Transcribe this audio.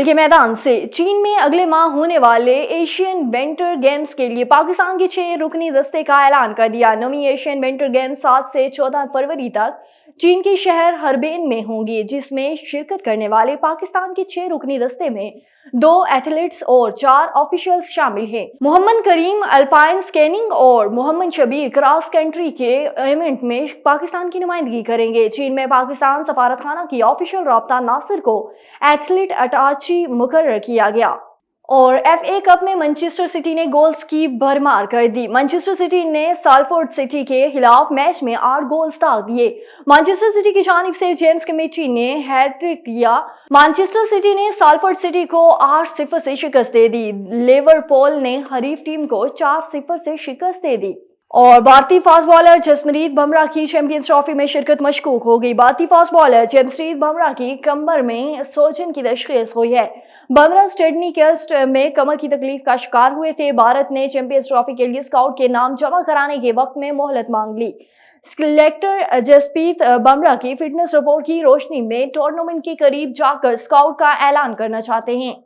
के मैदान से चीन में अगले माह होने वाले एशियन विंटर गेम्स के लिए पाकिस्तान के 6 रुकनी दस्ते का ऐलान कर दिया। नवी एशियन विंटर गेम्स 7 से 14 फरवरी तक चीन के शहर हरबेन में होंगी, जिसमें शिरकत करने वाले पाकिस्तान के 6 रुकनी दस्ते में 2 एथलीट्स और 4 ऑफिशियल्स शामिल हैं। मोहम्मद करीम अल्पाइन स्केटिंग और मोहम्मद शबीर क्रॉस कंट्री के इवेंट में पाकिस्तान की नुमाइंदगी करेंगे। चीन में पाकिस्तान सफारतखाना की ऑफिशियल राब्ता नासिर को एथलीट अटाची मुकर्रर किया गया। और FA कप में मैनचेस्टर सिटी ने गोल्स की भरमार कर दी। मैनचेस्टर सिटी ने सालफोर्ड सिटी के खिलाफ मैच में 8 गोल्स दाग दिए। मैनचेस्टर सिटी की जानिब से जेम्स कमेटी ने हैट्रिक किया। मैनचेस्टर सिटी ने सालफोर्ड सिटी को 8-0 से शिकस्त दे दी। लिवरपूल ने हरीफ टीम को 4-0 से शिकस्त दे दी। और भारतीय फास्ट बॉलर जसप्रीत बुमराह की चैंपियंस ट्रॉफी में शिरकत मशकूक हो गई। भारतीय फास्ट बॉलर जसप्रीत बुमराह की कमर में सोजन की तशखीस हुई है। बुमराह स्टेडनी टेस्ट में कमर की तकलीफ का शिकार हुए थे। भारत ने चैंपियंस ट्रॉफी के लिए स्काउट के नाम जमा कराने के वक्त में मोहलत मांग ली। सिलेक्टर जसप्रीत बुमराह की फिटनेस रिपोर्ट की रोशनी में टूर्नामेंट के करीब जाकर स्काउट का ऐलान करना चाहते हैं।